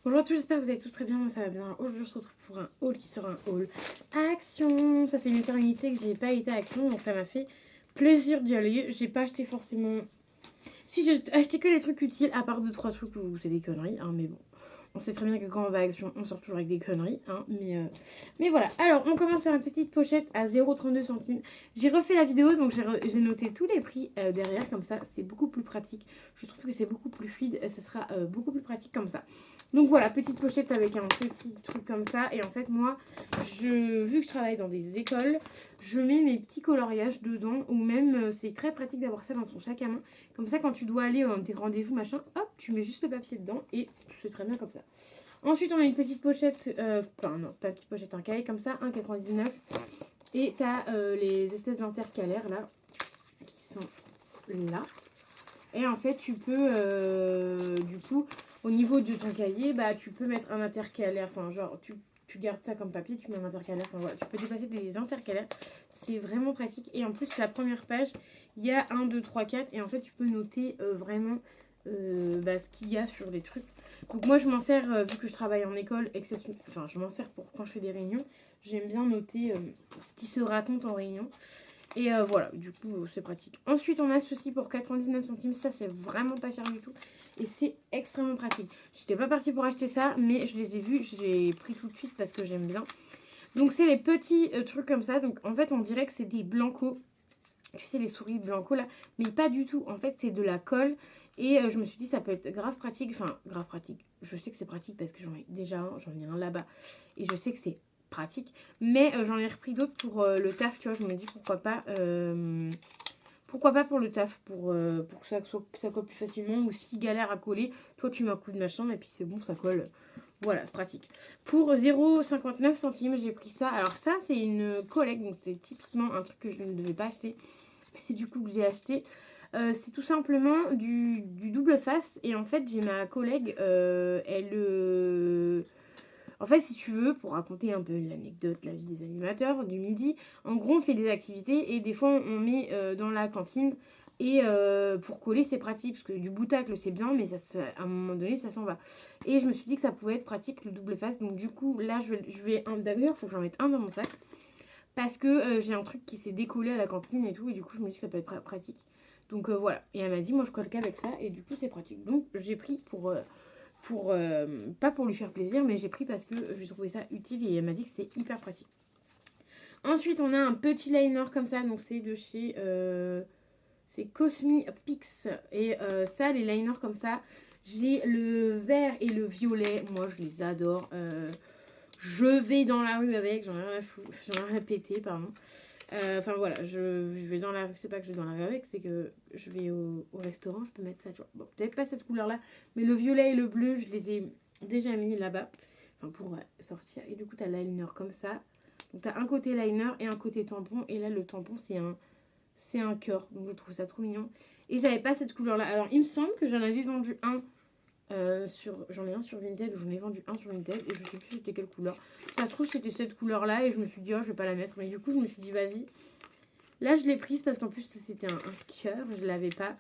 Bonjour à tous, j'espère que vous allez tous très bien, moi ça va bien. Aujourd'hui on se retrouve pour un haul qui sera un haul Action. Ça fait une éternité que j'ai pas été à Action, donc ça m'a fait plaisir d'y aller. J'ai pas acheté forcément... Si j'ai acheté que les trucs utiles, à part 2-3 trucs où c'est des conneries, hein, mais bon. On sait très bien que quand on va à Action, on sort toujours avec des conneries, hein, mais voilà. Alors, on commence par une petite pochette à 0,32 centimes. J'ai refait la vidéo, donc j'ai noté tous les prix derrière, comme ça, c'est beaucoup plus pratique. Je trouve que c'est beaucoup plus fluide, et ça sera beaucoup plus pratique comme ça. Donc voilà, petite pochette avec un petit truc comme ça. Et en fait, moi, vu que je travaille dans des écoles, je mets mes petits coloriages dedans, ou même, c'est très pratique d'avoir ça dans son sac à main. Comme ça, quand tu dois aller dans tes rendez-vous, machin, hop, tu mets juste le papier dedans, et c'est très bien comme ça. Ensuite, on a une petite pochette, enfin non, pas une petite pochette, un cahier comme ça, 1,99. Et t'as les espèces d'intercalaires là, qui sont là. Et en fait, tu peux, du coup, au niveau de ton cahier, bah tu peux mettre un intercalaire, enfin genre, tu gardes ça comme papier, tu mets un intercalaire, enfin voilà, tu peux dépasser des intercalaires. C'est vraiment pratique. Et en plus, la première page, il y a 1, 2, 3, 4. Et en fait, tu peux noter vraiment ce qu'il y a sur les trucs. Donc moi je m'en sers, vu que je travaille en école, enfin je m'en sers pour quand je fais des réunions, j'aime bien noter ce qui se raconte en réunion. Et voilà, du coup c'est pratique. Ensuite on a ceci pour 99 centimes, ça c'est vraiment pas cher du tout. Et c'est extrêmement pratique. J'étais pas partie pour acheter ça, mais je les ai vus, j'ai pris tout de suite parce que j'aime bien. Donc c'est les petits trucs comme ça, donc en fait on dirait que c'est des blancos. Tu sais les souris blanco là, mais pas du tout, en fait c'est de la colle. Et je me suis dit ça peut être grave pratique, enfin grave pratique, je sais que c'est pratique parce que j'en ai déjà un, j'en ai un là-bas et je sais que c'est pratique, mais j'en ai repris d'autres pour le taf, tu vois, je me dis pourquoi pas pour le taf, pour que ça colle plus facilement, ou si galère à coller, toi tu mets un coup de machin et puis c'est bon, ça colle. Voilà, c'est pratique. Pour 0,59 centimes, j'ai pris ça. Alors ça, c'est une collègue, donc c'est typiquement un truc que je ne devais pas acheter, mais du coup que j'ai acheté. C'est tout simplement du double face. Et en fait, j'ai ma collègue, en fait, si tu veux, pour raconter un peu l'anecdote, la vie des animateurs du midi, en gros, on fait des activités et des fois, on met dans la cantine. Et pour coller, c'est pratique, parce que du boutacle, c'est bien, mais à un moment donné, ça s'en va. Et je me suis dit que ça pouvait être pratique, le double face. Donc du coup, là, d'ailleurs, il faut que j'en mette un dans mon sac. Parce que j'ai un truc qui s'est décollé à la cantine et tout, et du coup, je me dis que ça peut être pratique. Donc voilà. Et elle m'a dit, moi, je colle qu'avec ça, et du coup, c'est pratique. Donc j'ai pris pas pour lui faire plaisir, mais j'ai pris parce que j'ai trouvé ça utile et elle m'a dit que c'était hyper pratique. Ensuite, on a un petit liner comme ça, donc c'est de chez c'est Cosmepix. Et ça, les liners comme ça, j'ai le vert et le violet. Moi, je les adore. Je vais dans la rue avec, j'en ai rien à péter, pardon. Enfin voilà, je vais dans la rue, c'est pas que je vais dans la rue avec, c'est que je vais au restaurant, je peux mettre ça, tu vois. Bon, peut-être pas cette couleur-là, mais le violet et le bleu, je les ai déjà mis là-bas, enfin pour sortir. Et du coup, t'as liner comme ça. Donc t'as un côté liner et un côté tampon, et là le tampon c'est un cœur, donc je trouve ça trop mignon. Et j'avais pas cette couleur-là. Alors il me semble que j'en avais vendu un j'en ai un sur Vinted, j'en ai vendu un sur Vinted et je sais plus c'était quelle couleur. Ça se trouve c'était cette couleur là et je me suis dit oh je vais pas la mettre, mais du coup je me suis dit vas-y. Là je l'ai prise parce qu'en plus c'était un cœur, je l'avais pas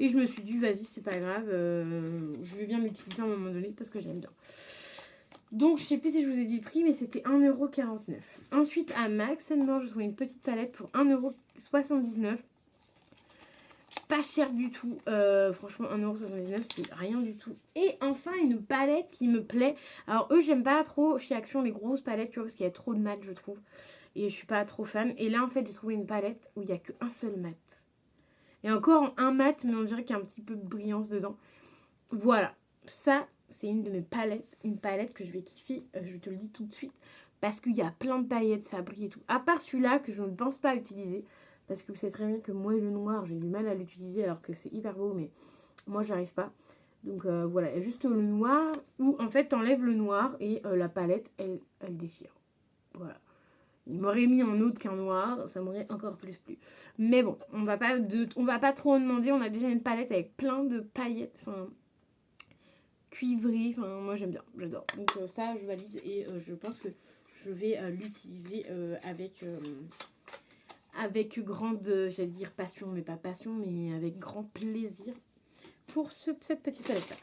et je me suis dit vas-y c'est pas grave, je vais bien l'utiliser à un moment donné parce que j'aime bien. Donc je sais plus si je vous ai dit le prix, mais c'était 1,49€. Ensuite à Max More, je trouvais une petite palette pour 1,79€. Pas cher du tout, franchement 1,79€, c'est rien du tout. Et enfin une palette qui me plaît. Alors eux j'aime pas trop chez Action les grosses palettes, tu vois, parce qu'il y a trop de mat je trouve. Et je suis pas trop fan. Et là en fait j'ai trouvé une palette où il y a qu'un seul mat. Et encore un mat, mais on dirait qu'il y a un petit peu de brillance dedans. Voilà, ça c'est une de mes palettes, une palette que je vais kiffer, je te le dis tout de suite. Parce qu'il y a plein de paillettes, ça brille et tout. À part celui-là que je ne pense pas utiliser. Parce que vous savez très bien que moi et le noir, j'ai du mal à l'utiliser alors que c'est hyper beau, mais moi j'arrive pas. Donc voilà, il y a juste le noir où en fait t'enlèves le noir et la palette elle déchire. Voilà. Il m'aurait mis en autre qu'un noir, ça m'aurait encore plus plu. Mais bon, on va pas trop en demander, on a déjà une palette avec plein de paillettes, enfin cuivrées, enfin moi j'aime bien, j'adore. Donc ça je valide et je pense que je vais l'utiliser avec grande, j'allais dire passion, mais pas passion, mais avec grand plaisir pour cette petite palette là.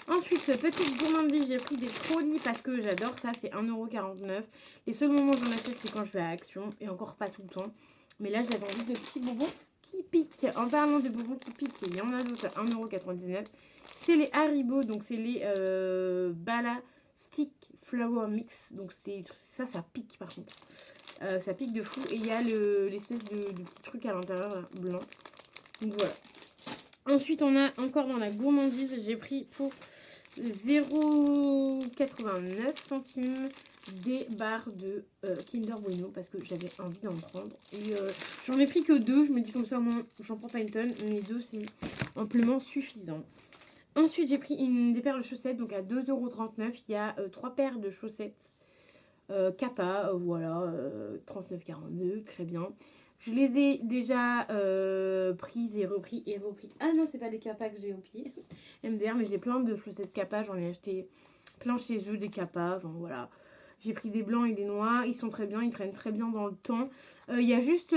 Ensuite, petite gourmandise, j'ai pris des cronies parce que j'adore ça, c'est 1,49 €. Les seuls moments où j'en achète, c'est quand je vais à Action, et encore pas tout le temps. Mais là, j'avais envie de petits bonbons qui piquent. En parlant de bonbons qui piquent, il y en a d'autres à 1,99 €. C'est les Haribo, donc c'est les Bala Stick Flower Mix. Donc ça, ça pique par contre. Ça pique de fou. Et il y a l'espèce de petit truc à l'intérieur, là, blanc. Donc voilà. Ensuite, on a encore dans la gourmandise, j'ai pris pour 0,89 centimes des barres de Kinder Bueno parce que j'avais envie d'en prendre. Et j'en ai pris que 2, je me dis comme ça, moi, j'en prends pas une tonne, mais 2 c'est amplement suffisant. Ensuite, j'ai pris des paires de chaussettes, donc à 2,39 €, il y a 3 paires de chaussettes Kappa, voilà, 39,42, très bien. Je les ai déjà prises et repris et repris. Ah non, c'est pas des Kappa que j'ai au pied. MDR, mais j'ai plein de chaussettes Kappa. J'en ai acheté plein chez eux, des Kappa. Enfin voilà. J'ai pris des blancs et des noirs. Ils sont très bien, ils traînent très bien dans le temps. Il y a juste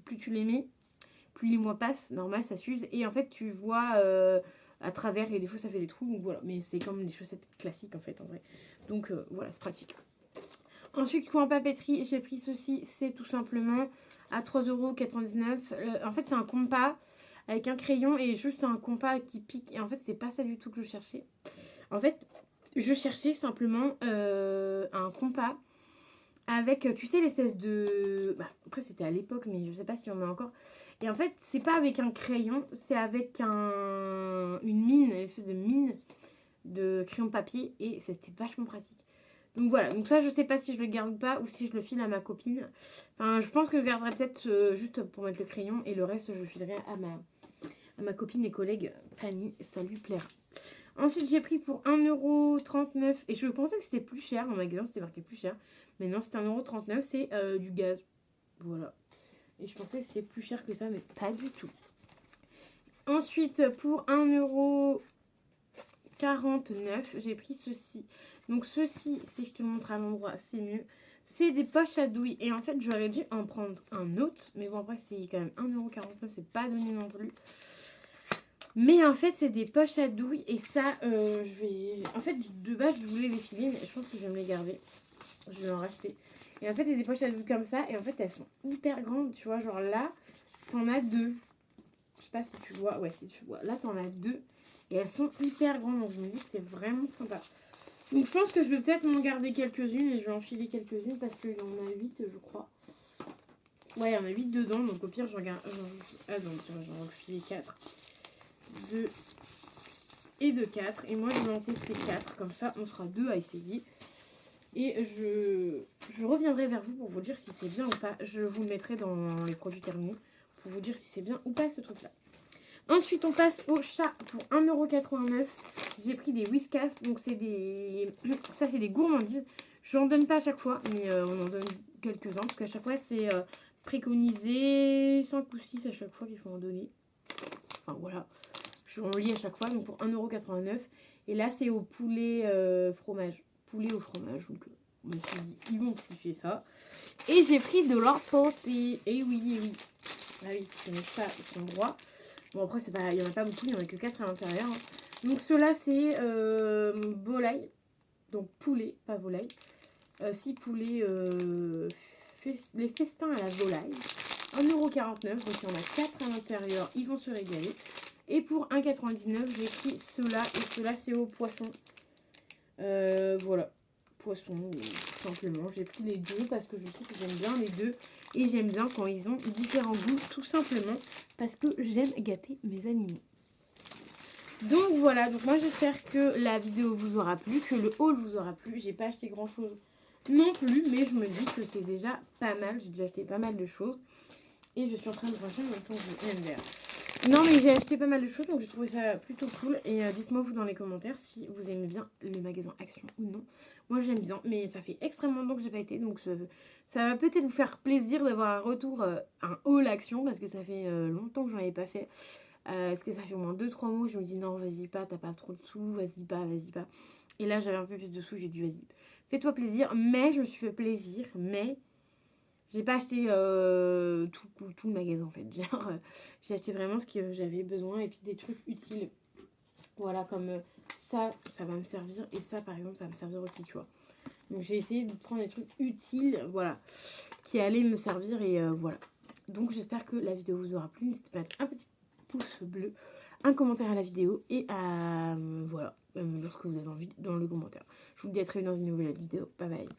plus tu les mets, plus les mois passent. Normal, ça s'use. Et en fait, tu vois à travers et des fois ça fait des trous. Donc voilà. Mais c'est comme les chaussettes classiques en fait, en vrai. Donc voilà, c'est pratique. Ensuite, en papeterie, j'ai pris ceci, c'est tout simplement à 3,99 €. En fait, c'est un compas avec un crayon et juste un compas qui pique. Et en fait, c'est pas ça du tout que je cherchais. En fait, je cherchais simplement un compas avec, tu sais, l'espèce de... Bah, après, c'était à l'époque, mais je sais pas si on a encore. Et en fait, c'est pas avec un crayon, c'est avec une mine, une espèce de mine de crayon de papier. Et c'était vachement pratique. Donc voilà, donc ça je sais pas si je le garde ou pas ou si je le file à ma copine. Enfin je pense que je le garderai peut-être juste pour mettre le crayon et le reste je le filerai à ma copine et collègue Fanny, ça lui plaira. Ensuite j'ai pris pour 1,39 € et je pensais que c'était plus cher, en magasin c'était marqué plus cher. Mais non c'était 1,39 €, c'est du gaz. Voilà. Et je pensais que c'était plus cher que ça mais pas du tout. Ensuite pour 1,49 €, j'ai pris ceci. Donc ceci, si je te montre à l'endroit, c'est mieux. C'est des poches à douille. Et en fait, j'aurais dû en prendre un autre. Mais bon, après, c'est quand même 1,49 €. C'est pas donné non plus. Mais en fait, c'est des poches à douille. Et ça, je vais... En fait, de base, je voulais les filer. Mais je pense que je vais me les garder. Je vais en racheter. Et en fait, il y a des poches à douille comme ça. Et en fait, elles sont hyper grandes. Tu vois, genre là, t'en as 2. Je sais pas si tu vois. Ouais, si tu vois. Là, t'en as 2. Et elles sont hyper grandes. Donc, je me dis que c'est vraiment sympa. Donc je pense que je vais peut-être m'en garder quelques-unes et je vais en filer quelques-unes parce qu'il y en a 8 je crois. Ouais, il y en a 8 dedans, donc au pire j'en garde... j'en filer 4. 2 et 2, 4. Et moi je vais en tester 4, comme ça on sera 2 à essayer. Et je reviendrai vers vous pour vous dire si c'est bien ou pas. Je vous le mettrai dans les produits terminés pour vous dire si c'est bien ou pas ce truc-là. Ensuite, on passe au chat pour 1,89 €. J'ai pris des Whiskas. Donc, c'est des... Ça, c'est des gourmandises. Je n'en donne pas à chaque fois, mais on en donne quelques-uns. Parce qu'à chaque fois, c'est préconisé 5 ou 6 à chaque fois qu'il faut en donner. Enfin, voilà. On lit à chaque fois. Donc, pour 1,89 €. Et là, c'est au poulet fromage. Poulet au fromage. Donc, on me suis dit, ils vont kiffer ça. Et j'ai pris de l'emporter. Et oui, et oui. Ah oui, c'est mes chats, ils sont droits. Bon, après, il n'y en a pas beaucoup, il n'y en a que 4 à l'intérieur. Hein. Donc, ceux-là, c'est volaille. Donc, poulet, pas volaille. 6 poulets, les festins à la volaille. 1,49 €. Donc, il y en a 4 à l'intérieur. Ils vont se régaler. Et pour 1,99 €, j'ai pris ceux-là. Et ceux-là, c'est au poisson. Voilà. Poisson, tout simplement. J'ai pris les deux parce que je trouve que j'aime bien les deux. Et j'aime bien quand ils ont différents goûts, tout simplement. Parce que j'aime gâter mes animaux. Donc voilà, donc moi j'espère que la vidéo vous aura plu, que le haul vous aura plu. J'ai pas acheté grand chose non plus, mais je me dis que c'est déjà pas mal. J'ai déjà acheté pas mal de choses. Et je suis en train de ranger en même temps que je MDR. Non mais j'ai acheté pas mal de choses, donc j'ai trouvé ça plutôt cool. Et dites-moi vous dans les commentaires si vous aimez bien le magasin Action ou non. Moi j'aime bien, mais ça fait extrêmement longtemps que j'ai pas été, donc ça va peut-être vous faire plaisir d'avoir un retour, un haul Action, parce que ça fait longtemps que j'en avais pas fait. Parce que ça fait au moins 2-3 mois, je me dis non vas-y pas, t'as pas trop de sous, vas-y pas. Et là j'avais un peu plus de sous, j'ai dit vas-y, fais-toi plaisir. Mais je me suis fait plaisir, mais j'ai pas acheté tout le magasin en fait. Genre, j'ai acheté vraiment ce que j'avais besoin et puis des trucs utiles. Voilà, comme ça va me servir. Et ça, par exemple, ça va me servir aussi, tu vois. Donc, j'ai essayé de prendre des trucs utiles, voilà, qui allaient me servir. Et voilà. Donc, j'espère que la vidéo vous aura plu. N'hésitez pas à mettre un petit pouce bleu, un commentaire à la vidéo et à, voilà, me dire ce que vous avez envie dans le commentaire. Je vous dis à très vite dans une nouvelle vidéo. Bye bye.